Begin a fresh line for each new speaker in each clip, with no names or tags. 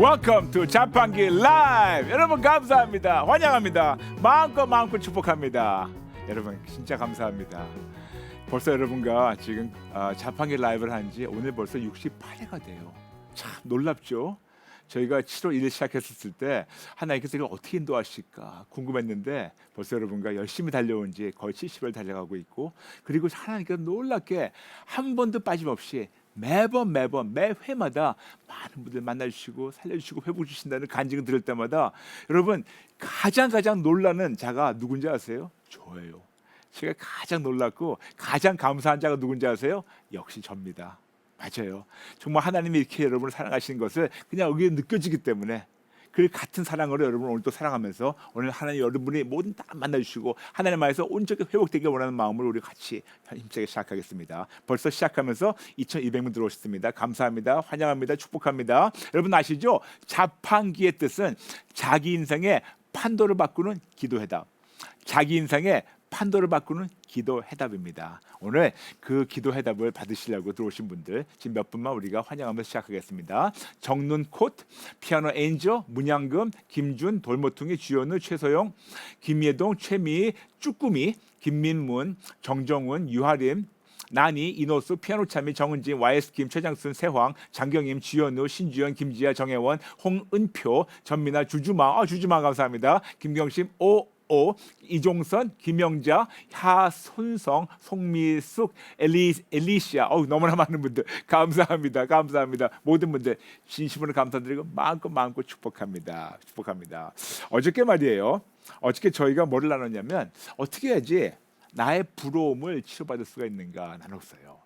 Welcome to 자판기 라이브. 여러분 감사합니다. 환영합니다. 마음껏 축복합니다. 여러분 진짜 감사합니다. 벌써 여러분과 지금 자판기 라이브를 한 지 오늘 벌써 68회가 돼요. 참 놀랍죠? 저희가 7월 1일 시작했을 때 하나님께서 이걸 어떻게 인도하실까 궁금했는데 벌써 여러분과 열심히 달려온 지 거의 70을 달려가고 있고, 그리고 하나님께서 놀랍게 한 번도 빠짐없이 매번 매 회마다 많은 분들 만나주시고 살려주시고 회복 주신다는 간증을 들을 때마다 여러분 가장 놀라는 자가 누군지 아세요? 저예요. 제가 가장 놀랐고 가장 감사한 자가 누군지 아세요? 역시 접니다. 맞아요. 정말 하나님이 이렇게 여러분을 사랑하시는 것을 그냥 여기에 느껴지기 때문에 그 같은 사랑으로 여러분 오늘 또 사랑하면서 오늘 하나님 여러분이 모든 다 만나주시고 하나님 안에서 온전히 회복되길 원하는 마음으로 우리 같이 힘차게 시작하겠습니다. 벌써 시작하면서 2200명 들어오셨습니다. 감사합니다. 환영합니다. 축복합니다. 여러분 아시죠? 자판기의 뜻은 자기 인생의 판도를 바꾸는 기도회답. 자기 인생의 판도를 바꾸는 기도 해답입니다. 오늘 그 기도 해답을 받으시려고 들어오신 분들 지금 몇 분만 우리가 환영하면서 시작하겠습니다. 정눈 콧, 피아노 엔저, 문양금, 김준, 돌모퉁이, 주현우, 최소영, 김예동, 최미, 쭈꾸미, 김민문, 정정훈, 유하림, 나니, 이노수, 피아노 참이, 정은진, YS김, 최장순, 세황, 장경임, 지현우, 신주연, 김지아, 정혜원, 홍은표, 전민아, 주주마, 주주마 감사합니다. 김경심, 이종선, 김영자, 하손성, 송미숙, 엘리시아, 너무나 많은 분들 감사합니다. 모든 분들 진심으로 감사드리고 마음껏 축복합니다. 어저께 말이에요. 어저께 저희가 뭐를 나눴냐면 어떻게 해야지 나의 부러움을 치료받을 수가 있는가 나눴어요.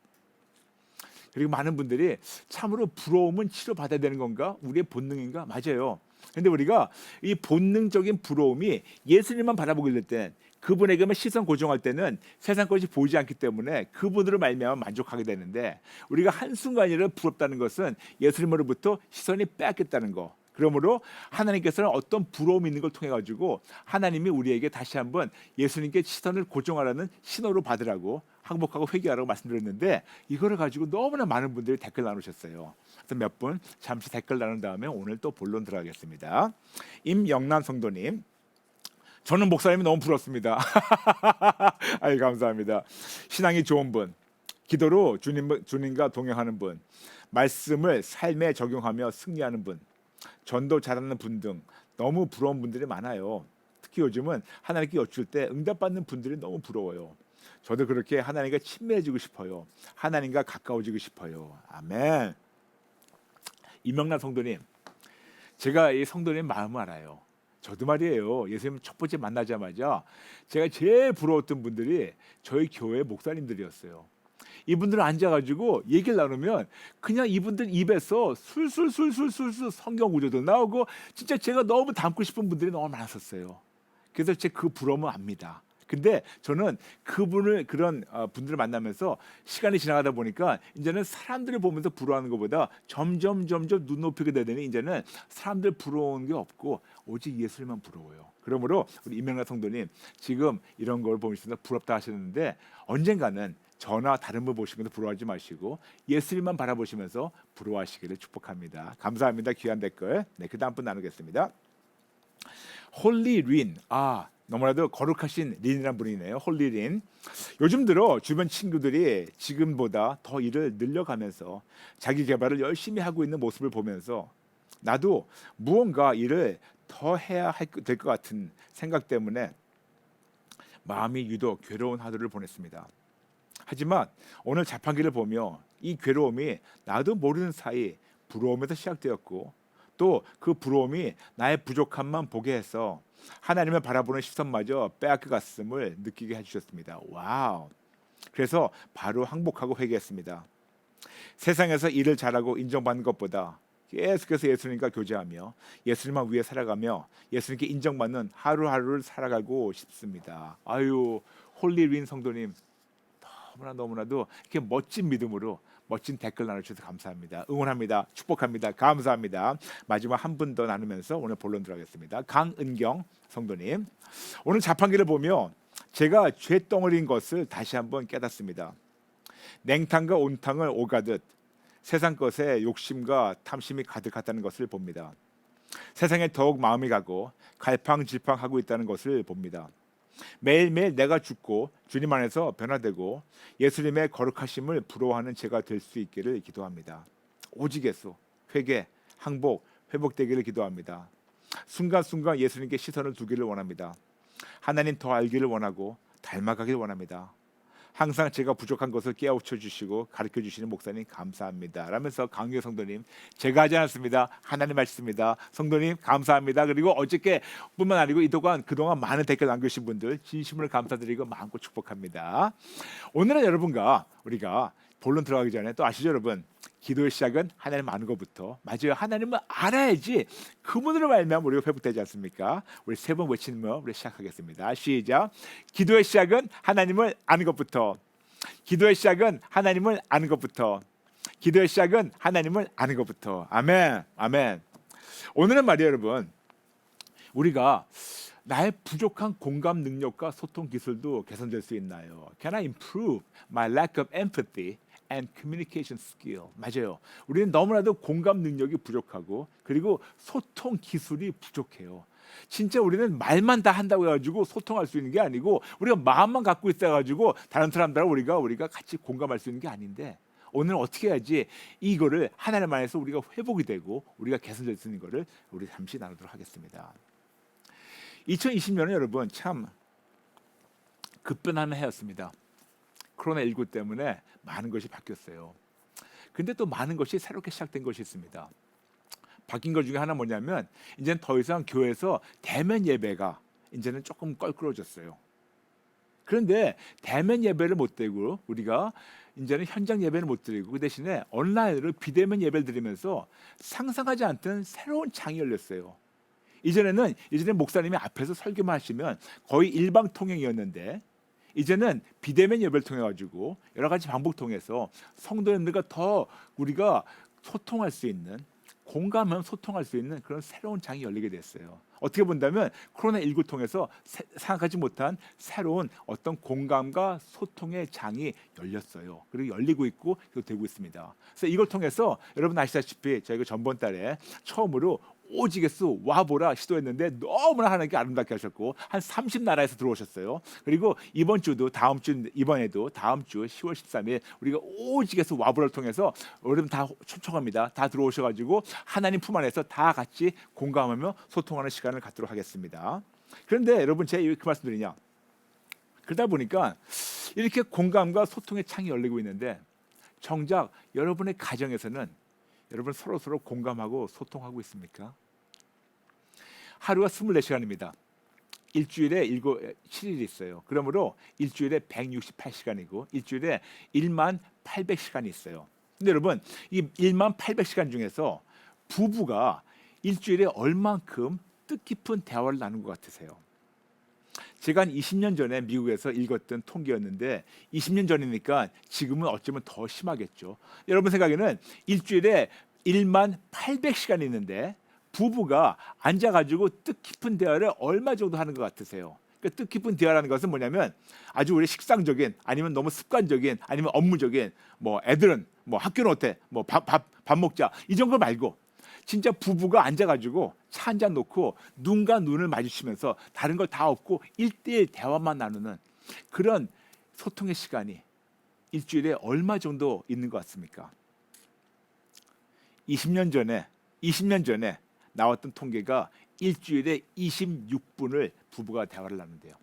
그리고 많은 분들이 참으로 부러움은 치료받아야 되는 건가? 우리의 본능인가? 맞아요. 근데 우리가 이 본능적인 부러움이 예수님만 바라보게 될 때, 그분에게만 시선 고정할 때는 세상 것이 보이지 않기 때문에 그분으로 말미암아 만족하게 되는데, 우리가 한순간이라도 부럽다는 것은 예수님으로부터 시선이 빼앗겼다는 거. 그러므로 하나님께서는 어떤 부러움이 있는 걸 통해 가지고 하나님이 우리에게 다시 한번 예수님께 시선을 고정하라는 신호로 받으라고 항복하고 회개하라고 말씀드렸는데, 이거를 가지고 너무나 많은 분들이 댓글 나누셨어요. 그래서 몇 분 잠시 댓글 나눈 다음에 오늘 또 본론 들어가겠습니다. 임영란 성도님, 저는 목사님이 너무 부럽습니다. 아이 감사합니다. 신앙이 좋은 분, 기도로 주님과 동행하는 분, 말씀을 삶에 적용하며 승리하는 분, 전도 잘하는 분 등 너무 부러운 분들이 많아요. 특히 요즘은 하나님께 여쭐 때 응답받는 분들이 너무 부러워요. 저도 그렇게 하나님과 친밀해지고 싶어요. 하나님과 가까워지고 싶어요. 아멘. 이명란 성도님, 제가 이 성도님 마음을 알아요. 저도 말이에요. 예수님 첫 번째 만나자마자 제가 제일 부러웠던 분들이 저희 교회 목사님들이었어요. 이분들은 앉아가지고 얘기를 나누면 그냥 이분들 입에서 술술 성경 구조도 나오고 진짜 제가 너무 닮고 싶은 분들이 너무 많았었어요. 그래서 제 그 부러움은 압니다. 근데 저는 그런 분들을 만나면서 시간이 지나가다 보니까 이제는 사람들을 보면서 부러워하는 것보다 점점 눈높이게 되더니 이제는 사람들 부러운 게 없고 오직 예수님만 부러워요. 그러므로 우리 이명란 성도님 지금 이런 걸 보시면서 부럽다 하시는데 언젠가는 저나 다른 분 보시면서 부러워하지 마시고 예수님만 바라보시면서 부러워하시기를 축복합니다. 감사합니다. 귀한 댓글. 네, 그 다음 분 나누겠습니다. 홀리린, 너무나도 거룩하신 린이라는 분이네요. 홀리린. 요즘 들어 주변 친구들이 지금보다 더 일을 늘려가면서 자기 개발을 열심히 하고 있는 모습을 보면서 나도 무언가 일을 더 해야 될 것 같은 생각 때문에 마음이 유독 괴로운 하루를 보냈습니다. 하지만 오늘 자판기를 보며 이 괴로움이 나도 모르는 사이 부러움에서 시작되었고, 또 그 부러움이 나의 부족함만 보게 해서 하나님을 바라보는 시선마저 빼앗겨갔음을 느끼게 해주셨습니다. 와우. 그래서 바로 항복하고 회개했습니다. 세상에서 일을 잘하고 인정받는 것보다 계속해서 예수님과 교제하며 예수님만 위해 살아가며 예수님께 인정받는 하루하루를 살아가고 싶습니다. 아유, 홀리윈 성도님 너무나도 이렇게 멋진 믿음으로 멋진 댓글 나눠주셔서 감사합니다. 응원합니다. 축복합니다. 감사합니다. 마지막 한 분 더 나누면서 오늘 본론 들어가겠습니다. 강은경 성도님, 오늘 자판기를 보며 제가 죄덩어리인 것을 다시 한번 깨닫습니다. 냉탕과 온탕을 오가듯 세상 것에 욕심과 탐심이 가득하다는 것을 봅니다. 세상에 더욱 마음이 가고 갈팡질팡하고 있다는 것을 봅니다. 매일매일 내가 죽고 주님 안에서 변화되고 예수님의 거룩하심을 부러워하는 제가 될 수 있기를 기도합니다. 오직 예수, 회개, 항복, 회복되기를 기도합니다. 순간순간 예수님께 시선을 두기를 원합니다. 하나님 더 알기를 원하고 닮아가기를 원합니다. 항상 제가 부족한 것을 깨우쳐 주시고 가르쳐 주시는 목사님 감사합니다. 라면서 강규 성도님, 제가 하지 않았습니다. 하나님 말씀입니다. 성도님 감사합니다. 그리고 어저께뿐만 아니고 그동안 많은 댓글 남겨주신 분들 진심으로 감사드리고 마음껏 축복합니다. 오늘은 여러분과 우리가 본론 들어가기 전에 또 아시죠 여러분? 기도의 시작은 하나님 아는 것부터. 맞아요. 하나님을 알아야지 그분으로 말미암아 우리가 회복되지 않습니까? 우리 세 번 외치는 거 우리 시작하겠습니다. 시작. 기도의 시작은 하나님을 아는 것부터. 기도의 시작은 하나님을 아는 것부터. 기도의 시작은 하나님을 아는 것부터. 아멘. 아멘. 오늘은 말이에요 여러분. 우리가 나의 부족한 공감 능력과 소통 기술도 개선될 수 있나요? Can I improve my lack of empathy and communication skill? 맞아요. 우리는 너무나도 공감 능력이 부족하고 그리고 소통 기술이 부족해요. 진짜 우리는 말만 다 한다고 해가지고 소통할 수 있는 게 아니고 우리가 마음만 갖고 있어가지고 다른 사람들하고 우리가 같이 공감할 수 있는 게 아닌데 오늘 어떻게 해야지 이거를 하나님 안에서 우리가 회복이 되고 우리가 개선될 수 있는 거를 우리 잠시 나누도록 하겠습니다. 2020년은 여러분 참 급변하는 해였습니다. 코로나19 때문에 많은 것이 바뀌었어요. 근데 또 많은 것이 새롭게 시작된 것이 있습니다. 바뀐 것 중에 하나 뭐냐면 이제는 더 이상 교회에서 대면 예배가 이제는 조금 껄끄러워졌어요. 그런데 대면 예배를 못 드리고 우리가 이제는 현장 예배를 못 드리고 그 대신에 온라인으로 비대면 예배를 드리면서 상상하지 않던 새로운 장이 열렸어요. 이전에 목사님이 앞에서 설교만 하시면 거의 일방 통행이었는데 이제는 비대면 예배를 통해 가지고 여러 가지 방법 통해서 성도님들과 더 우리가 소통할 수 있는 공감하면 소통할 수 있는 그런 새로운 장이 열리게 됐어요. 어떻게 본다면 코로나19 통해서 생각하지 못한 새로운 어떤 공감과 소통의 장이 열렸어요. 그리고 열리고 있고 되고 있습니다. 그래서 이걸 통해서 여러분 아시다시피 저희가 전번 달에 처음으로 오직 예수 와보라 시도했는데 너무나 하나님께 아름답게 하셨고 한 30나라에서 들어오셨어요. 그리고 이번 주도 이번에도 다음 주 10월 13일 우리가 오직 예수 와보라를 통해서 여러분 다 초청합니다. 다 들어오셔가지고 하나님 품 안에서 다 같이 공감하며 소통하는 시간을 갖도록 하겠습니다. 그런데 여러분 제가 왜 그 말씀드리냐? 그러다 보니까 이렇게 공감과 소통의 창이 열리고 있는데 정작 여러분의 가정에서는 여러분 서로 공감하고 소통하고 있습니까? 하루가 24시간입니다. 일주일에 7일이 있어요. 그러므로 일주일에 168시간이고 일주일에 1만 800시간이 있어요. 근데 여러분 이 1만 800시간 중에서 부부가 일주일에 얼만큼 뜻깊은 대화를 나눈 것 같으세요? 제가 한 20년 전에 미국에서 읽었던 통계였는데 20년 전이니까 지금은 어쩌면 더 심하겠죠. 여러분 생각에는 일주일에 1만 800시간이 있는데 부부가 앉아가지고 뜻깊은 대화를 얼마 정도 하는 것 같으세요? 그러니까 뜻깊은 대화라는 것은 뭐냐면 아주 우리 식상적인 아니면 너무 습관적인 아니면 업무적인 뭐 애들은 뭐 학교는 어때? 뭐 밥 먹자 이 정도 말고 진짜 부부가 앉아가지고 차 한 잔 놓고 눈과 눈을 마주치면서 다른 걸 다 없고 1대1 대화만 나누는 그런 소통의 시간이 일주일에 얼마 정도 있는 것 같습니까? 20년 전에 나왔던 통계가 일주일에 26분을 부부가 대화를 나눈대요.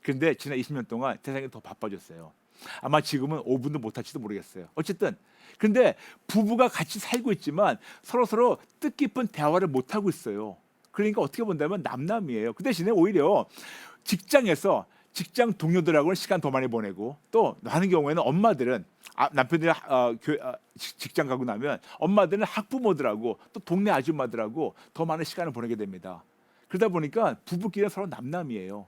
그런데 지난 20년 동안 세상이 더 바빠졌어요. 아마 지금은 5분도 못할지도 모르겠어요. 어쨌든 근데 부부가 같이 살고 있지만 서로 뜻깊은 대화를 못 하고 있어요. 그러니까 어떻게 본다면 남남이에요. 그 대신에 오히려 직장에서 직장 동료들하고는 시간 더 많이 보내고 또 많은 경우에는 엄마들은 남편들이 직장 가고 나면 엄마들은 학부모들하고 또 동네 아줌마들하고 더 많은 시간을 보내게 됩니다. 그러다 보니까 부부끼리 서로 남남이에요.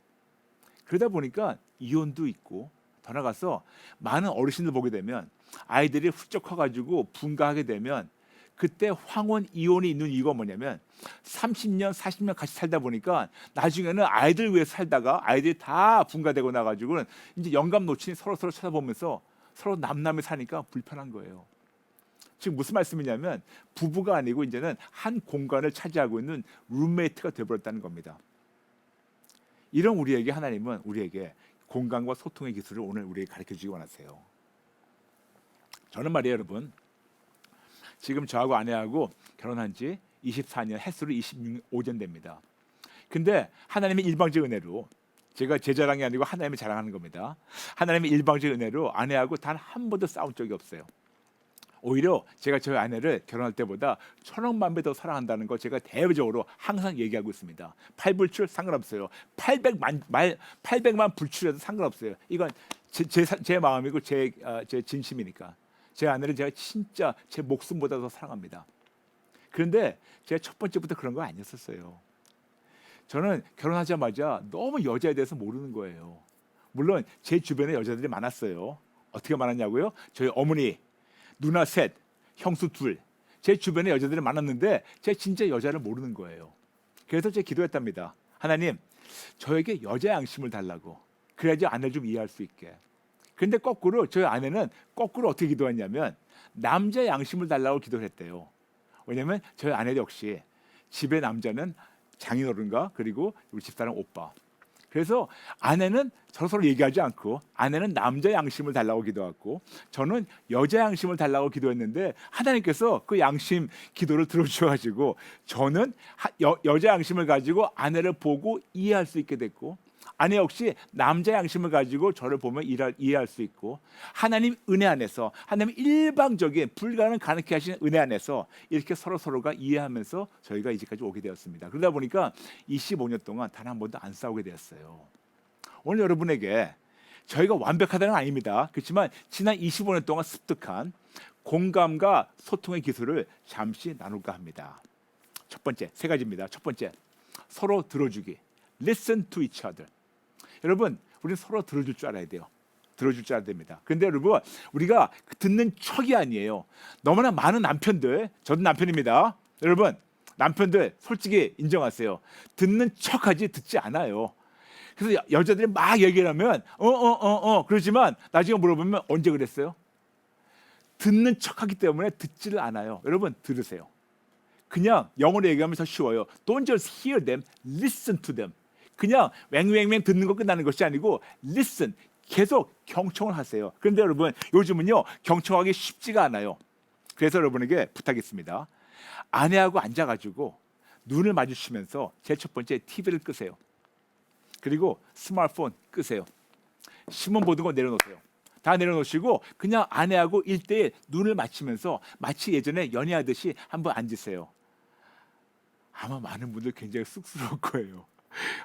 그러다 보니까 이혼도 있고 더 나가서 많은 어르신들 보게 되면 아이들이 훌쩍 커가지고 분가하게 되면 그때 황혼 이혼이 있는 이유가 뭐냐면 30년 40년 같이 살다 보니까 나중에는 아이들 위해 살다가 아이들이 다 분가되고 나가지고는 이제 영감 놓치니 서로 쳐다보면서 서로 남남이 사니까 불편한 거예요. 즉 무슨 말씀이냐면 부부가 아니고 이제는 한 공간을 차지하고 있는 룸메이트가 되어버렸다는 겁니다. 이런 우리에게 하나님은 우리에게 공간과 소통의 기술을 오늘 우리에게 가르쳐주기 원하세요. 저는 말이에요 여러분, 지금 저하고 아내하고 결혼한 지 24년, 햇수로 25년 됩니다. 근데 하나님의 일방적 은혜로, 제가 제 자랑이 아니고 하나님의 자랑하는 겁니다. 하나님의 일방적 은혜로 아내하고 단 한 번도 싸운 적이 없어요. 오히려 제가 저희 아내를 결혼할 때보다 천억만 배 더 사랑한다는 거 제가 대외적으로 항상 얘기하고 있습니다. 팔불출 상관없어요. 800만 불출해도 상관없어요. 이건 제 마음이고 제 진심이니까. 제 아내를 제가 진짜 제 목숨보다 더 사랑합니다. 그런데 제가 첫 번째부터 그런 거 아니었었어요. 저는 결혼하자마자 너무 여자에 대해서 모르는 거예요. 물론 제 주변에 여자들이 많았어요. 어떻게 많았냐고요? 저희 어머니, 누나 셋, 형수 둘, 제 주변에 여자들이 많았는데 제가 진짜 여자를 모르는 거예요. 그래서 제가 기도했답니다. 하나님, 저에게 여자 양심을 달라고. 그래야지 아내를 좀 이해할 수 있게. 그런데 거꾸로 저희 아내는 거꾸로 어떻게 기도했냐면 남자 양심을 달라고 기도를 했대요. 왜냐하면 저희 아내 역시 집의 남자는 장인어른과 그리고 우리 집사람 오빠. 그래서 아내는 서로 얘기하지 않고 아내는 남자 양심을 달라고 기도했고 저는 여자 양심을 달라고 기도했는데 하나님께서 그 양심 기도를 들어주셔가지고 저는 여자 양심을 가지고 아내를 보고 이해할 수 있게 됐고 아내 역시 남자 양심을 가지고 저를 보면 이해할 수 있고 하나님 은혜 안에서 하나님 일방적인 불가능 가능케 하시는 은혜 안에서 이렇게 서로가 이해하면서 저희가 이제까지 오게 되었습니다. 그러다 보니까 25년 동안 단 한 번도 안 싸우게 되었어요. 오늘 여러분에게 저희가 완벽하다는 건 아닙니다. 그렇지만 지난 25년 동안 습득한 공감과 소통의 기술을 잠시 나눌까 합니다. 첫 번째, 세 가지입니다. 첫 번째, 서로 들어주기. Listen to each other. 여러분, 우리는 서로 들어줄 줄 알아야 돼요. 들어줄 줄 알아야 됩니다. 그런데 여러분, 우리가 듣는 척이 아니에요. 너무나 많은 남편들, 저도 남편입니다. 여러분, 남편들 솔직히 인정하세요. 듣는 척하지 듣지 않아요. 그래서 여자들이 막 얘기를 하면 그러지만 나중에 물어보면 언제 그랬어요? 듣는 척하기 때문에 듣지를 않아요. 여러분, 들으세요. 그냥 영어로 얘기하면 더 쉬워요. Don't just hear them, listen to them. 그냥 맹맹맹 듣는 거 끝나는 것이 아니고 listen, 계속 경청을 하세요. 그런데 여러분 요즘은요 경청하기 쉽지가 않아요. 그래서 여러분에게 부탁했습니다. 아내하고 앉아가지고 눈을 마주치면서 제일 첫 번째 TV를 끄세요. 그리고 스마트폰 끄세요. 신문 보는 거 내려놓으세요. 다 내려놓으시고 그냥 아내하고 1대1 눈을 맞추면서 마치 예전에 연애하듯이 한번 앉으세요. 아마 많은 분들 굉장히 쑥스러울 거예요.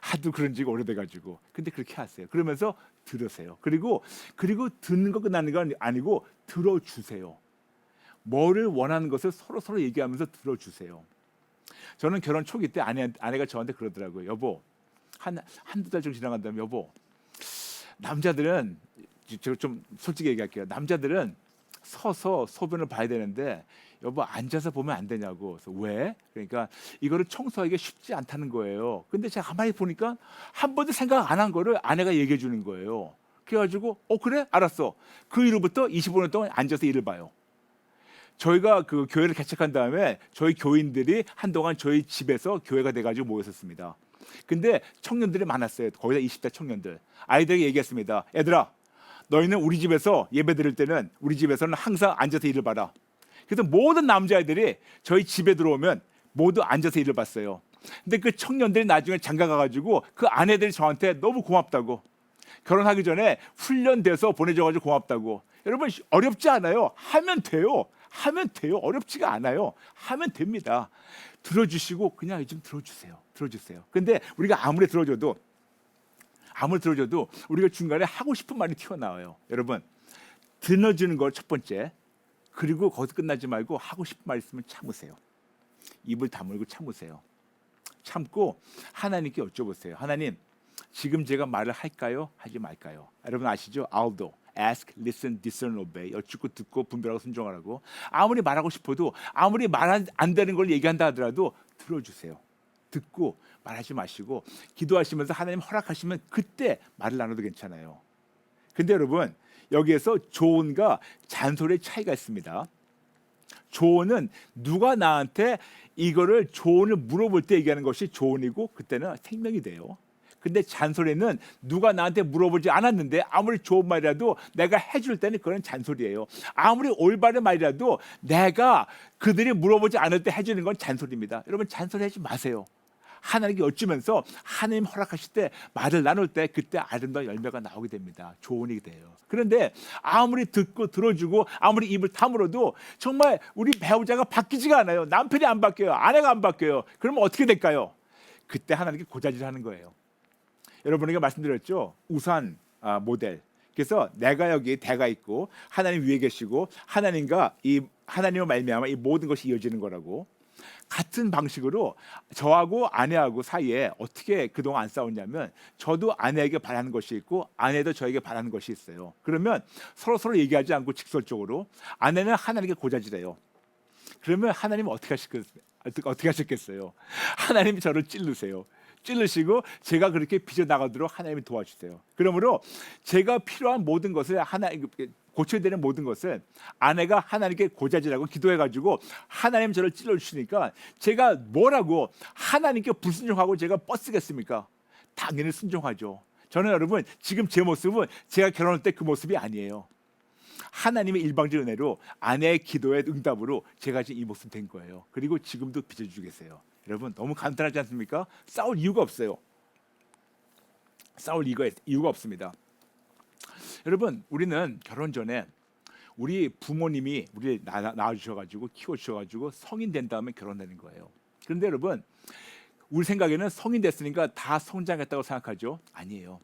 하도 그런 지가 오래돼가지고. 근데 그렇게 하세요. 그러면서 들으세요. 그리고 듣는 거 끝나는 건 아니고 들어주세요. 뭐를 원하는 것을 서로 얘기하면서 들어주세요. 저는 결혼 초기 때 아내가 저한테 그러더라고요. 여보, 한두 달 정도 지나간 다음에 여보, 남자들은 제가 좀 솔직히 얘기할게요. 남자들은 서서 소변을 봐야 되는데 여보 앉아서 보면 안 되냐고. 그래서 왜? 그러니까 이거를 청소하기가 쉽지 않다는 거예요. 근데 제가 가만히 보니까 한 번도 생각 안 한 거를 아내가 얘기해 주는 거예요. 그래가지고 그래? 알았어. 그 이후부터 25년 동안 앉아서 일을 봐요. 저희가 그 교회를 개척한 다음에 저희 교인들이 한동안 저희 집에서 교회가 돼가지고 모였었습니다. 근데 청년들이 많았어요. 거의 다 20대 청년들. 아이들에게 얘기했습니다. 얘들아, 너희는 우리 집에서 예배 드릴 때는 우리 집에서는 항상 앉아서 일을 봐라. 그래서 모든 남자애들이 저희 집에 들어오면 모두 앉아서 일을 봤어요. 근데 그 청년들이 나중에 장가 가가지고 그 아내들이 저한테 너무 고맙다고, 결혼하기 전에 훈련돼서 보내줘가지고 고맙다고. 여러분 어렵지 않아요. 하면 돼요. 어렵지가 않아요. 하면 됩니다. 들어주시고 그냥 좀 들어주세요. 근데 우리가 아무리 들어줘도 우리가 중간에 하고 싶은 말이 튀어나와요. 여러분, 들어주는 걸 첫 번째. 그리고 거기서 끝나지 말고 하고 싶은 말 있으면 참으세요. 입을 다물고 참으세요. 참고 하나님께 여쭤보세요. 하나님, 지금 제가 말을 할까요? 하지 말까요? 여러분 아시죠? Aldo, ask, listen, discern, obey. 여쭙고 듣고 분별하고 순종하라고. 아무리 말하고 싶어도 아무리 말 안 되는 걸 얘기한다 하더라도 들어주세요. 듣고 말하지 마시고 기도하시면서 하나님 허락하시면 그때 말을 나눠도 괜찮아요. 근데 여러분 여기에서 조언과 잔소리의 차이가 있습니다. 조언은 누가 나한테 이거를 조언을 물어볼 때 얘기하는 것이 조언이고 그때는 생명이 돼요. 근데 잔소리는 누가 나한테 물어보지 않았는데 아무리 좋은 말이라도 내가 해줄 때는 그건 잔소리예요. 아무리 올바른 말이라도 내가 그들이 물어보지 않을 때 해주는 건 잔소리입니다. 여러분 잔소리하지 마세요. 하나님께 여쭈면서 하나님 허락하실 때 말을 나눌 때 그때 아름다운 열매가 나오게 됩니다. 조언이 돼요. 그런데 아무리 듣고 들어주고 아무리 입을 다물어도 정말 우리 배우자가 바뀌지가 않아요. 남편이 안 바뀌어요. 아내가 안 바뀌어요. 그러면 어떻게 될까요? 그때 하나님께 고자질하는 거예요. 여러분에게 말씀드렸죠. 우산 모델. 그래서 내가 여기 대가 있고 하나님 위에 계시고 하나님과 이 하나님을 말미암아 이 모든 것이 이어지는 거라고. 같은 방식으로 저하고 아내하고 사이에 어떻게 그동안 안 싸웠냐면 저도 아내에게 바라는 것이 있고 아내도 저에게 바라는 것이 있어요. 그러면 서로 얘기하지 않고 직설적으로 아내는 하나님께 고자질해요. 그러면 하나님은 어떻게 하셨겠어요? 하나님이 저를 찔르시고 제가 그렇게 빚어나가도록 하나님이 도와주세요. 그러므로 제가 필요한 모든 것을 고쳐야 되는 모든 것을 아내가 하나님께 고자질하고 기도해가지고 하나님 저를 찔러주시니까 제가 뭐라고 하나님께 불순종하고 제가 뻗쓰겠습니까? 당연히 순종하죠. 저는 여러분 지금 제 모습은 제가 결혼할 때 그 모습이 아니에요. 하나님의 일방적 은혜로 아내의 기도의 응답으로 제가 지금 이 모습 된 거예요. 그리고 지금도 빚어주고 계세요. 여러분 너무 간단하지 않습니까? 싸울 이유가 없어요. 싸울 이유가 없습니다. 여러분 우리는 결혼 전에 우리 부모님이 우리 낳아주셔가지고 키워주셔가지고 성인 된 다음에 결혼하는 거예요. 그런데 여러분 우리 생각에는 성인 됐으니까 다 성장했다고 생각하죠? 아니에요.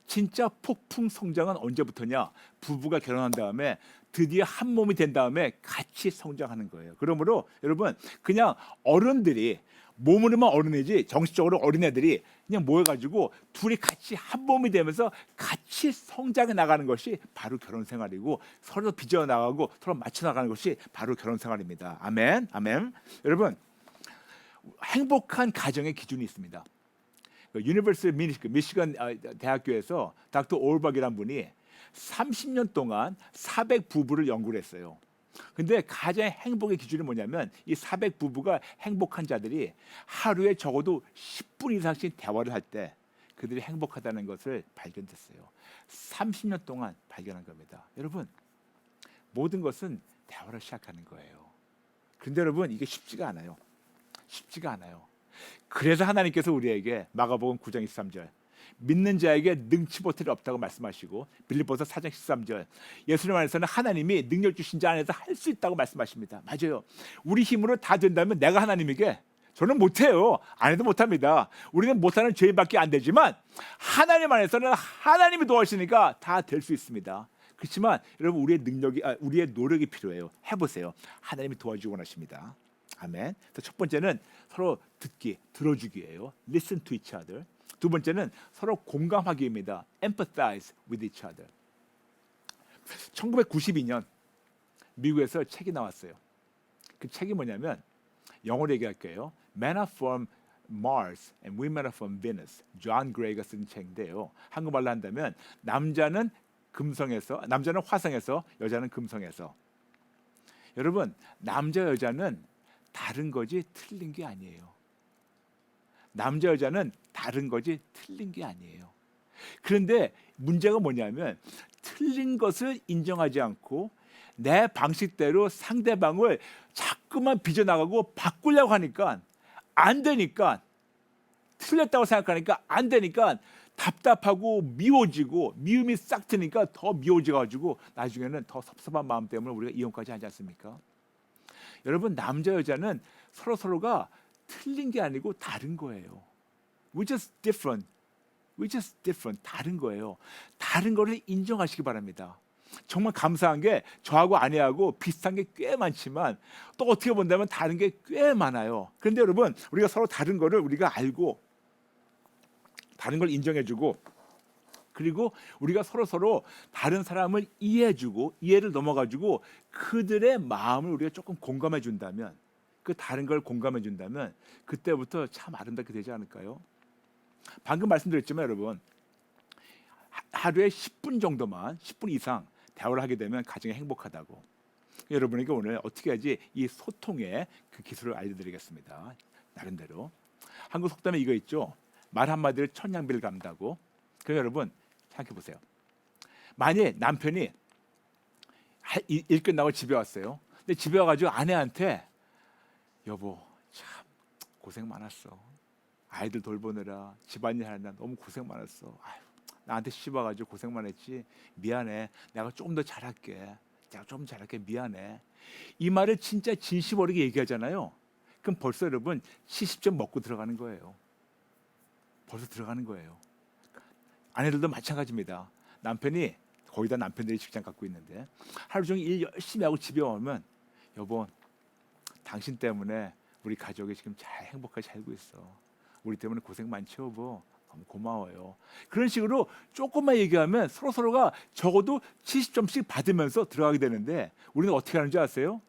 진짜 폭풍 성장은 언제부터냐? 부부가 결혼한 다음에 드디어 한 몸이 된 다음에 같이 성장하는 거예요. 그러므로 여러분 그냥 어른들이 몸으로만 어른이지 정신적으로 어린애들이 그냥 모여가지고 둘이 같이 한 몸이 되면서 같이 성장해 나가는 것이 바로 결혼 생활이고 서로 빚어 나가고 서로 맞춰 나가는 것이 바로 결혼 생활입니다. 아멘, 아멘. 여러분 행복한 가정의 기준이 있습니다. 유니버시티 미시건 대학교에서 닥터 올박이라는 분이 30년 동안 400 부부를 연구를 했어요. 근데 가장 행복의 기준이 뭐냐면 이 400 부부가 행복한 자들이 하루에 적어도 10분 이상씩 대화를 할 때 그들이 행복하다는 것을 발견했어요. 30년 동안 발견한 겁니다. 여러분 모든 것은 대화를 시작하는 거예요. 그런데 여러분 이게 쉽지가 않아요. 그래서 하나님께서 우리에게 마가복음 9장 23절 믿는 자에게 능치 못할 일 없다고 말씀하시고 빌립보서 4장 13절 예수님 안에서는 하나님이 능력 주신 자 안에서 할 수 있다고 말씀하십니다. 맞아요. 우리 힘으로 다 된다면 내가 하나님에게 저는 못해요. 안 해도 못합니다. 우리는 못하는 죄인밖에 안 되지만 하나님 안에서는 하나님이 도와주시니까 다 될 수 있습니다. 그렇지만 여러분 우리의 노력이 필요해요. 해보세요. 하나님이 도와주고 원하십니다. 아멘. 첫 번째는 서로 들어주기예요. Listen to each other. 두 번째는 서로 공감하기입니다. Empathize with each other. 1992년 미국에서 책이 나왔어요. 그 책이 뭐냐면 영어로 얘기할게요. Men are from Mars and women are from Venus. 존 그레이가 쓴 책인데요. 한국말로 한다면 남자는 화성에서 여자는 금성에서. 여러분 남자 여자는 다른 거지 틀린 게 아니에요. 남자 여자는 다른 거지 틀린 게 아니에요. 그런데 문제가 뭐냐면 틀린 것을 인정하지 않고 내 방식대로 상대방을 자꾸만 빚어나가고 바꾸려고 하니까 안 되니까 틀렸다고 생각하니까 안 되니까 답답하고 미워지고 미움이 싹 트니까 더 미워져가지고 나중에는 더 섭섭한 마음 때문에 우리가 이혼까지 하지 않습니까? 여러분 남자 여자는 서로가 틀린 게 아니고 다른 거예요. We're just different. 다른 거예요. 다른 거를 인정하시기 바랍니다. 정말 감사한 게 저하고 아내하고 비슷한 게 꽤 많지만 또 어떻게 본다면 다른 게 꽤 많아요. 그런데 여러분 우리가 서로 다른 거를 우리가 알고 다른 걸 인정해주고 그리고 우리가 서로 다른 사람을 이해해주고 이해를 넘어가지고 그들의 마음을 우리가 조금 공감해 준다면 그 다른 걸 공감해 준다면 그때부터 참 아름답게 되지 않을까요? 방금 말씀드렸지만 여러분 하루에 10분 정도만 10분 이상 대화를 하게 되면 가정이 행복하다고. 여러분에게 오늘 어떻게 하지 이 소통의 그 기술을 알려드리겠습니다. 나름대로 한국 속담에 이거 있죠. 말 한마디를 천냥비를 감다고. 그럼 여러분 생각해 보세요. 만약 남편이 일 끝나고 집에 왔어요. 근데 집에 와가지고 아내한테 여보 참 고생 많았어. 아이들 돌보느라 집안일 하느라 너무 고생 많았어. 아유, 나한테 씹어가지고 고생 많았지. 미안해. 내가 좀 더 잘할게. 내가 좀 잘할게. 미안해. 이 말을 진짜 진심 어리게 얘기하잖아요. 그럼 벌써 여러분 70점 먹고 들어가는 거예요. 벌써 들어가는 거예요. 아내들도 마찬가지입니다. 남편이 거의 다 남편들이 직장 갖고 있는데 하루 종일 일 열심히 하고 집에 오면 여보 당신 때문에 우리 가족이 지금 잘 행복하게 살고 있어. 우리 때문에 고생 많죠 여보. 너무 고마워요. 그런 식으로 조금만 얘기하면 서로가 적어도 70점씩 받으면서 들어가게 되는데 우리는 어떻게 하는지 아세요?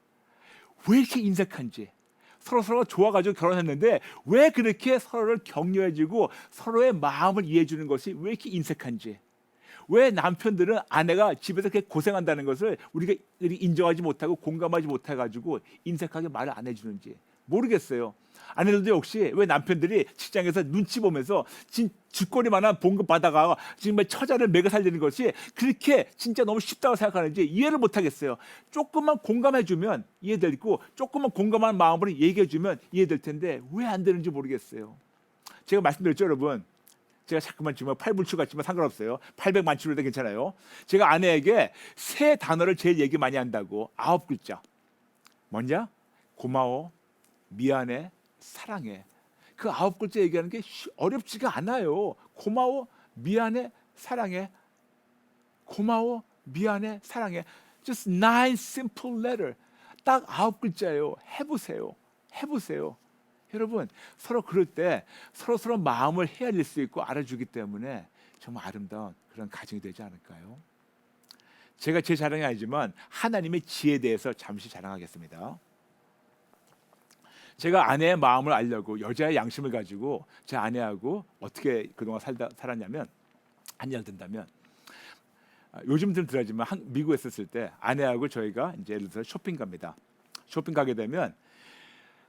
왜 이렇게 인색한지. 서로가 좋아가지고 결혼했는데 왜 그렇게 서로를 격려해주고 서로의 마음을 이해해주는 것이 왜 이렇게 인색한지. 왜 남편들은 아내가 집에서 그렇게 고생한다는 것을 우리가 인정하지 못하고 공감하지 못해가지고 인색하게 말을 안 해주는지 모르겠어요. 아내들도 역시 왜 남편들이 직장에서 눈치 보면서 쥐꼬리만한 봉급 받아가 정말 처자를 매겨 살리는 것이 그렇게 진짜 너무 쉽다고 생각하는지 이해를 못하겠어요. 조금만 공감해주면 이해되고 조금만 공감하는 마음으로 얘기해주면 이해될 텐데 왜 안 되는지 모르겠어요. 제가 말씀드렸죠 여러분. 제가 자꾸만 지금 8불출 같지만 상관없어요. 800만 출도 괜찮아요. 제가 아내에게 세 단어를 제일 얘기 많이 한다고 9글자. 뭐냐? 고마워, 미안해, 사랑해. 그 9글자 얘기하는 게 어렵지가 않아요. 고마워, 미안해, 사랑해. 고마워, 미안해, 사랑해. Just 9 simple letter. 딱 9글자예요. 해보세요. 해보세요. 여러분 서로 그럴 때 서로 마음을 헤아릴 수 있고 알아주기 때문에 정말 아름다운 그런 가정이 되지 않을까요? 제가 제 자랑이 아니지만 하나님의 지혜에 대해서 잠시 자랑하겠습니다. 제가 아내의 마음을 알려고 여자의 양심을 가지고 제 아내하고 어떻게 그동안 살았냐면 한 예를 든다면 요즘 좀 덜하지만 미국에 있었을 때 아내하고 저희가 이제 예를 들어서 쇼핑 갑니다. 쇼핑 가게 되면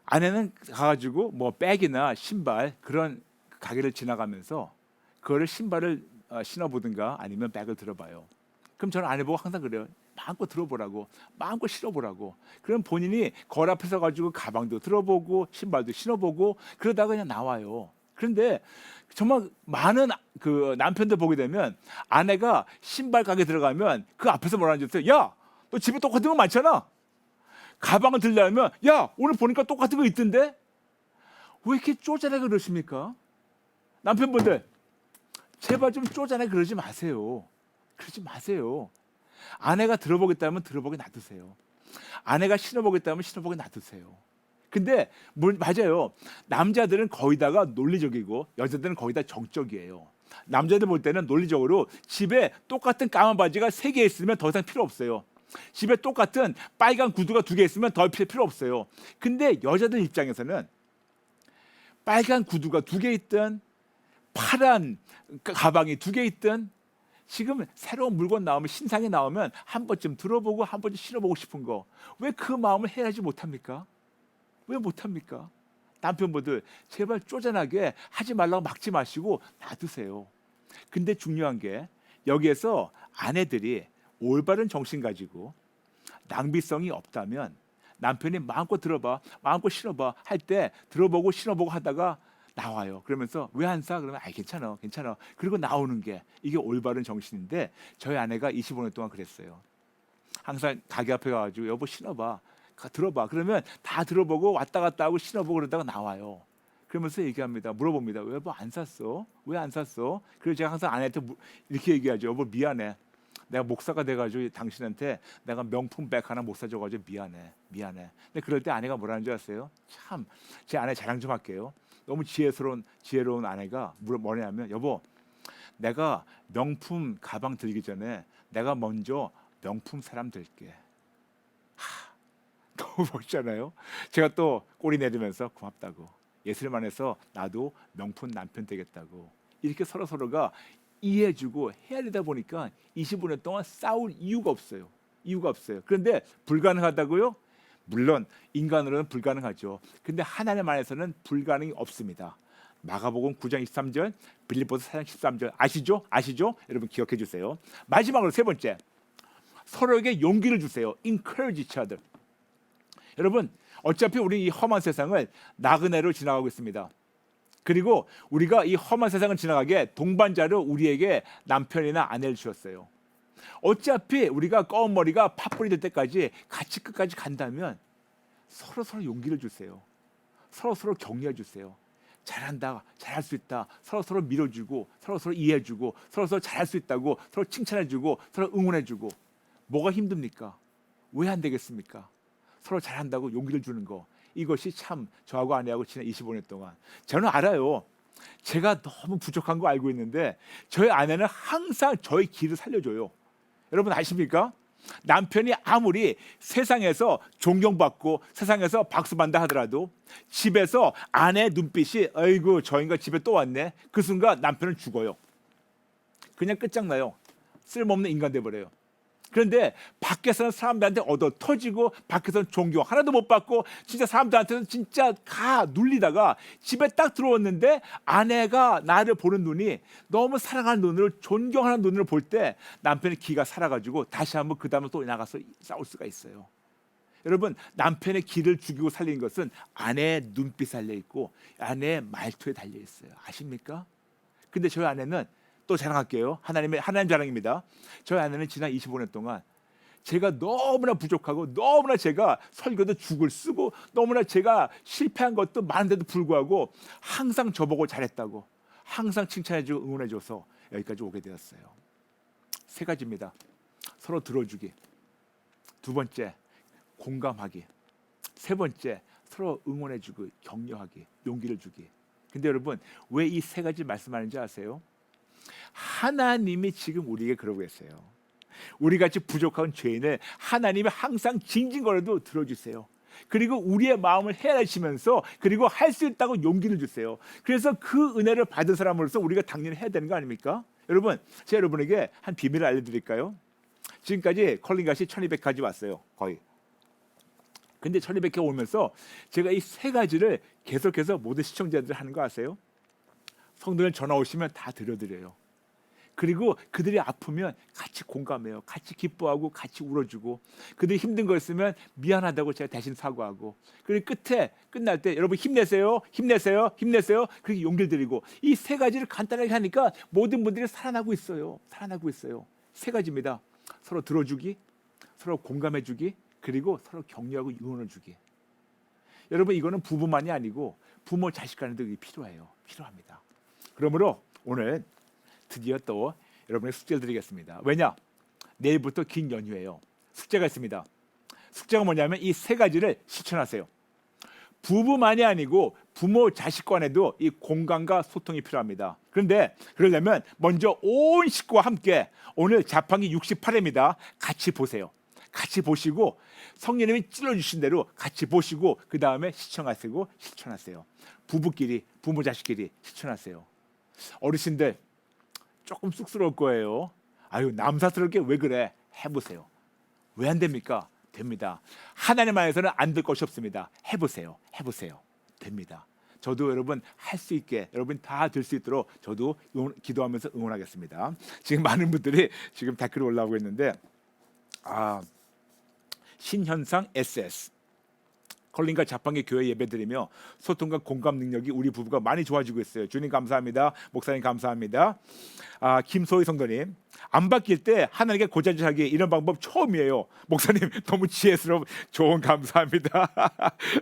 아내는 가가지고 뭐 백이나 신발 그런 가게를 지나가면서 그거를 신발을 신어보든가 아니면 백을 들어봐요. 그럼 저는 아내 보고 항상 그래요. 마음껏 들어보라고, 마음껏 신어보라고. 그럼 본인이 거울 앞에 서 가지고 가방도 들어보고 신발도 신어보고 그러다가 그냥 나와요. 그런데 정말 많은 그 남편들 보게 되면 아내가 신발 가게 들어가면 그 앞에서 뭐라는 줄 아세요? 야, 너 집에 똑같은 거 많잖아. 가방을 들려면 야 오늘 보니까 똑같은 거 있던데 왜 이렇게 쪼잔하게 그러십니까? 남편분들 제발 좀 쪼잔하게 그러지 마세요. 그러지 마세요. 아내가 들어보겠다면 들어보게 놔두세요. 아내가 신어보겠다면 신어보게 놔두세요. 근데 맞아요. 남자들은 거의 다가 논리적이고 여자들은 거의 다 정적이에요. 남자들 볼 때는 논리적으로 집에 똑같은 까만 바지가 3개 있으면 더 이상 필요 없어요. 집에 똑같은 빨간 구두가 2개 있으면 더 필요 없어요. 근데 여자들 입장에서는 빨간 구두가 2개 있든 파란 가방이 2개 있든 지금 새로운 물건 나오면 신상이 나오면 한 번쯤 들어보고 한 번쯤 신어보고 싶은 거 왜 그 마음을 헤아리지 못합니까? 왜 못합니까? 남편분들 제발 쪼잔하게 하지 말라고 막지 마시고 놔두세요. 근데 중요한 게 여기에서 아내들이 올바른 정신 가지고 낭비성이 없다면 남편이 마음껏 들어봐, 마음껏 신어봐 할 때 들어보고 신어보고 하다가 나와요. 그러면서 왜 안 사? 그러면 괜찮아, 괜찮아. 그리고 나오는 게 이게 올바른 정신인데 저희 아내가 25년 동안 그랬어요. 항상 가게 앞에 가가지고 여보 신어봐, 들어봐. 그러면 다 들어보고 왔다 갔다 하고 신어보고 그러다가 나와요. 그러면서 얘기합니다. 물어봅니다. 왜 뭐 안 샀어? 왜 안 샀어? 그래서 제가 항상 아내한테 이렇게 얘기하죠. 여보 미안해. 내가 목사가 돼가지고 당신한테 내가 명품 백 하나 못 사줘가지고 미안해. 근데 그럴 때 아내가 뭐라는 줄 아세요? 참 제 아내 자랑 좀 할게요. 너무 지혜로운 아내가 뭐냐면 여보 내가 명품 가방 들기 전에 내가 먼저 명품 사람 될게. 너무 멋있잖아요. 제가 또 꼬리 내리면서 고맙다고. 예술만 해서 나도 명품 남편 되겠다고. 이렇게 서로가 이해해주고 헤아리다 보니까 25년 동안 싸울 이유가 없어요. 이유가 없어요. 그런데 불가능하다고요? 물론 인간으로는 불가능하죠. 근데 하나님 안에서는 불가능이 없습니다. 마가복음 9장 23절, 빌립보서 4장 13절 아시죠? 아시죠? 여러분 기억해 주세요. 마지막으로 세 번째, 서로에게 용기를 주세요. Encourage each other. 여러분 어차피 우리 이 험한 세상을 나그네로 지나가고 있습니다. 그리고 우리가 이 험한 세상을 지나가게 동반자로 우리에게 남편이나 아내를 주셨어요. 어차피 우리가 검은 머리가 팥불이 될 때까지 같이 끝까지 간다면 서로 용기를 주세요. 서로 격려해 주세요. 잘한다, 잘할 수 있다. 서로 밀어주고 서로 이해해주고 서로 잘할 수 있다고 서로 칭찬해주고 서로 응원해주고. 뭐가 힘듭니까? 왜 안 되겠습니까? 서로 잘한다고 용기를 주는 거, 이것이 참 저하고 아내하고 지난 25년 동안 저는 알아요. 제가 너무 부족한 거 알고 있는데 저희 아내는 항상 저의 길을 살려줘요. 여러분 아십니까? 남편이 아무리 세상에서 존경받고 세상에서 박수받는다 하더라도 집에서 아내의 눈빛이 아이고 저 인간 집에 또 왔네, 그 순간 남편은 죽어요. 그냥 끝장나요. 쓸모없는 인간 돼버려요. 그런데 밖에서는 사람들한테 얻어 터지고 밖에서는 존경 하나도 못 받고 진짜 사람들한테는 진짜 가 눌리다가 집에 딱 들어왔는데 아내가 나를 보는 눈이 너무 사랑하는 눈으로 존경하는 눈으로 볼 때 남편의 기가 살아가지고 다시 한번 그 다음에 또 나가서 싸울 수가 있어요. 여러분 남편의 기를 죽이고 살리는 것은 아내의 눈빛에 달려있고 아내의 말투에 달려있어요. 아십니까? 근데 저희 아내는 또 자랑할게요. 하나님 자랑입니다. 저희 아내는 지난 25년 동안 제가 너무나 부족하고 너무나 제가 설교도 죽을 쓰고 너무나 제가 실패한 것도 많은데도 불구하고 항상 저보고 잘했다고 항상 칭찬해주고 응원해줘서 여기까지 오게 되었어요. 세 가지입니다. 서로 들어주기, 두 번째 공감하기, 세 번째 서로 응원해주고 격려하기, 용기를 주기. 근데 여러분 왜 이 세 가지 말씀하는지 아세요? 하나님이 지금 우리에게 그러고 계세요. 우리같이 부족한 죄인을 하나님이 항상 징징거려도 들어주세요. 그리고 우리의 마음을 헤아리시면서 그리고 할 수 있다고 용기를 주세요. 그래서 그 은혜를 받은 사람으로서 우리가 당연히 해야 되는 거 아닙니까? 여러분 제가 여러분에게 한 비밀을 알려드릴까요? 지금까지 컬링가시 1200까지 왔어요. 거의. 근데 1200개 오면서 제가 이 세 가지를 계속해서 모든 시청자들 하는 거 아세요? 성도들 전화 오시면 다 들려드려요. 그리고 그들이 아프면 같이 공감해요. 같이 기뻐하고 같이 울어주고, 그들이 힘든 거 있으면 미안하다고 제가 대신 사과하고, 그리고 끝에 끝날 때 여러분 힘내세요, 힘내세요, 힘내세요, 그렇게 용기를 드리고, 이 세 가지를 간단하게 하니까 모든 분들이 살아나고 있어요. 살아나고 있어요. 세 가지입니다. 서로 들어주기, 서로 공감해주기, 그리고 서로 격려하고 응원해주기. 여러분 이거는 부부만이 아니고 부모 자식 간에도 필요해요. 필요합니다. 그러므로 오늘 드디어 또 여러분의 숙제를 드리겠습니다. 왜냐? 내일부터 긴 연휴예요. 숙제가 있습니다. 숙제가 뭐냐면 이 세 가지를 실천하세요. 부부만이 아니고 부모 자식 간에도 이 공감과 소통이 필요합니다. 그런데 그러려면 먼저 온 식구와 함께 오늘 자판기 68회입니다. 같이 보세요. 같이 보시고 성령님이 찔러주신 대로 같이 보시고 그 다음에 시청하시고 실천하세요. 부부끼리 부모 자식끼리 실천하세요. 어르신들 조금 쑥스러울 거예요. 아유 남사스럽게 왜 그래? 해보세요. 왜 안 됩니까? 됩니다. 하나님 안에서는 안 될 것이 없습니다. 해보세요. 해보세요. 됩니다. 저도 여러분 할 수 있게 여러분 다 될 수 있도록 저도 기도하면서 응원하겠습니다. 지금 많은 분들이 지금 댓글이 올라오고 있는데 신현상 SS 컬링과 자판기 교회 예배드리며 소통과 공감 능력이 우리 부부가 많이 좋아지고 있어요. 주님 감사합니다. 목사님 감사합니다. 김소희 성도님, 안 바뀔 때 하나님께 고자질하기 이런 방법 처음이에요. 목사님 너무 지혜스러워. 좋은 감사합니다.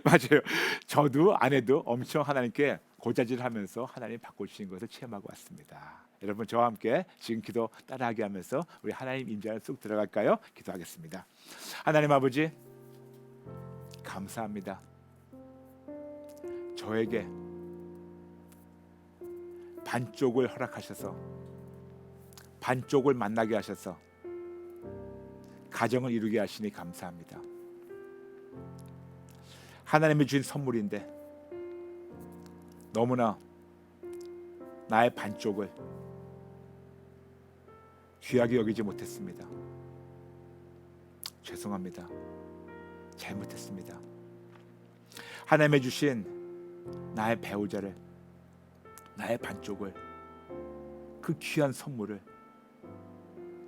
맞아요. 저도 아내도 엄청 하나님께 고자질하면서 하나님 바꿔주신 것을 체험하고 왔습니다. 여러분 저와 함께 지금 기도 따라하게 하면서 우리 하나님 임재에 쑥 들어갈까요? 기도하겠습니다. 하나님 아버지 감사합니다. 저에게 반쪽을 허락하셔서 반쪽을 만나게 하셔서 가정을 이루게 하시니 감사합니다. 하나님이 주신 선물인데 너무나 나의 반쪽을 귀하게 여기지 못했습니다. 죄송합니다. 잘못했습니다. 하나님의 주신 나의 배우자를, 나의 반쪽을, 그 귀한 선물을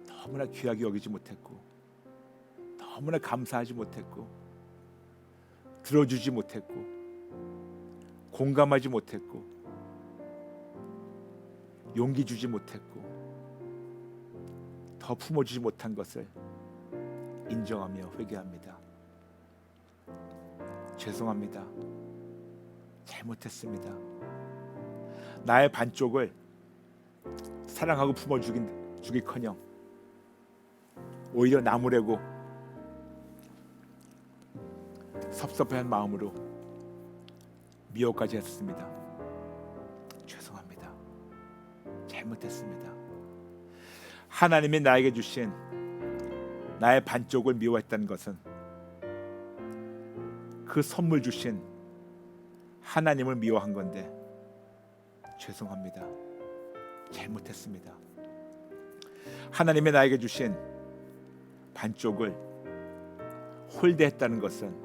너무나 귀하게 여기지 못했고, 너무나 감사하지 못했고, 들어주지 못했고, 공감하지 못했고, 용기 주지 못했고, 더 품어주지 못한 것을 인정하며 회개합니다. 죄송합니다. 잘못했습니다. 나의 반쪽을 사랑하고 품어주기커녕 오히려 나무래고 섭섭한 마음으로 미워까지 했습니다. 죄송합니다. 잘못했습니다. 하나님이 나에게 주신 나의 반쪽을 미워했다는 것은 그 선물 주신 하나님을 미워한 건데 죄송합니다. 잘못했습니다. 하나님이 나에게 주신 반쪽을 홀대했다는 것은,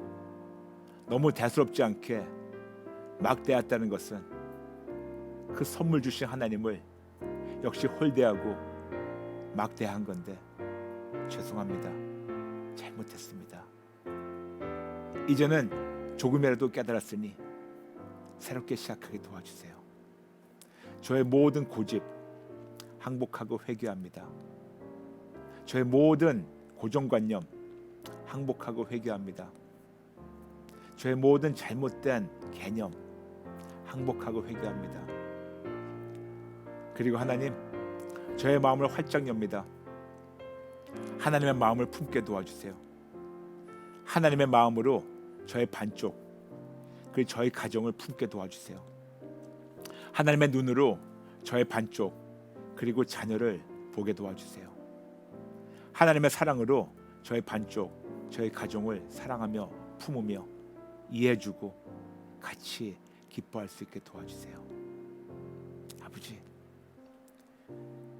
너무 대수롭지 않게 막대했다는 것은 그 선물 주신 하나님을 역시 홀대하고 막대한 건데 죄송합니다. 잘못했습니다. 이제는 조금이라도 깨달았으니 새롭게 시작하게 도와주세요. 저의 모든 고집 항복하고 회개합니다. 저의 모든 고정관념 항복하고 회개합니다. 저의 모든 잘못된 개념 항복하고 회개합니다. 그리고 하나님, 저의 마음을 활짝 엽니다. 하나님의 마음을 품게 도와주세요. 하나님의 마음으로 저의 반쪽, 그리고 저의 가정을 품게 도와주세요. 하나님의 눈으로 저의 반쪽, 그리고 자녀를 보게 도와주세요. 하나님의 사랑으로 저의 반쪽, 저의 가정을 사랑하며 품으며 이해해주고 같이 기뻐할 수 있게 도와주세요. 아버지,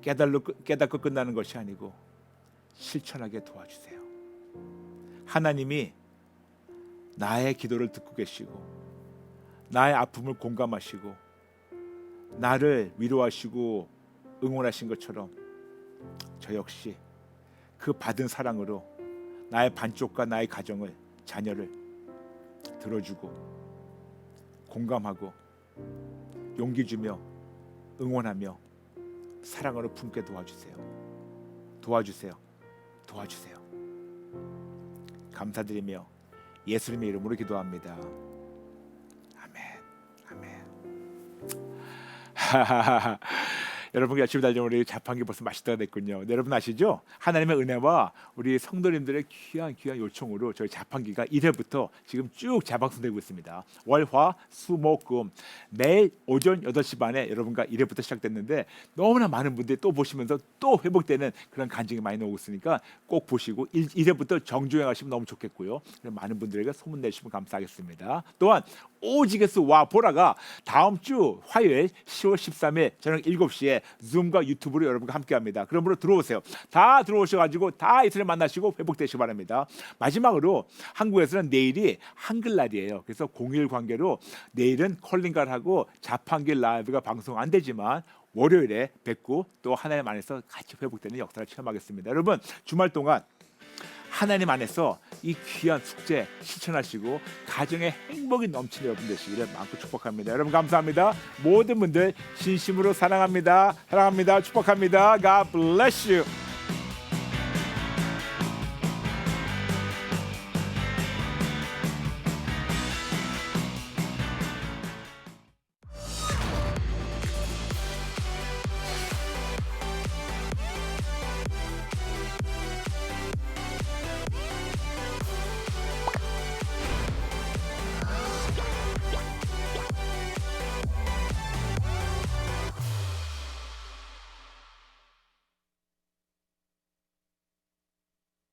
깨닫고 끝나는 것이 아니고 실천하게 도와주세요. 하나님이 나의 기도를 듣고 계시고 나의 아픔을 공감하시고 나를 위로하시고 응원하신 것처럼 저 역시 그 받은 사랑으로 나의 반쪽과 나의 가정을, 자녀를 들어주고 공감하고 용기 주며 응원하며 사랑으로 품게 도와주세요. 도와주세요. 도와주세요. 감사드리며 예수님의 이름으로 기도합니다. 아멘. 아멘. 여러분, 아침 달정 우리 자판기 벌써 맛있다가 됐군요. 네, 여러분 아시죠? 하나님의 은혜와 우리 성도님들의 귀한 요청으로 저희 자판기가 1회부터 지금 쭉 재방송되고 있습니다. 월, 화, 수, 목, 금 매일 오전 8시 반에 여러분과 1회부터 시작됐는데 너무나 많은 분들이 또 보시면서 또 회복되는 그런 간증이 많이 나오고 있으니까 꼭 보시고 1회부터 정주행하시면 너무 좋겠고요. 많은 분들에게 소문 내주시면 감사하겠습니다. 또한 오직에서 와 보라가 다음 주 화요일 10월 13일 저녁 7시에 줌과 유튜브로 여러분과 함께합니다. 그러므로 들어오세요. 다 들어오셔가지고 다 이틀에 만나시고 회복되시기 바랍니다. 마지막으로 한국에서는 내일이 한글날이에요. 그래서 공휴일 관계로 내일은 컬링가를 하고 자판기 라이브가 방송 안 되지만 월요일에 뵙고 또 하나님 안에서 같이 회복되는 역사를 체험하겠습니다. 여러분, 주말 동안 하나님 안에서 이 귀한 숙제 실천하시고 가정의 행복이 넘치는 여러분 되시기를 마음껏 축복합니다. 여러분 감사합니다. 모든 분들 진심으로 사랑합니다. 축복합니다. God bless you.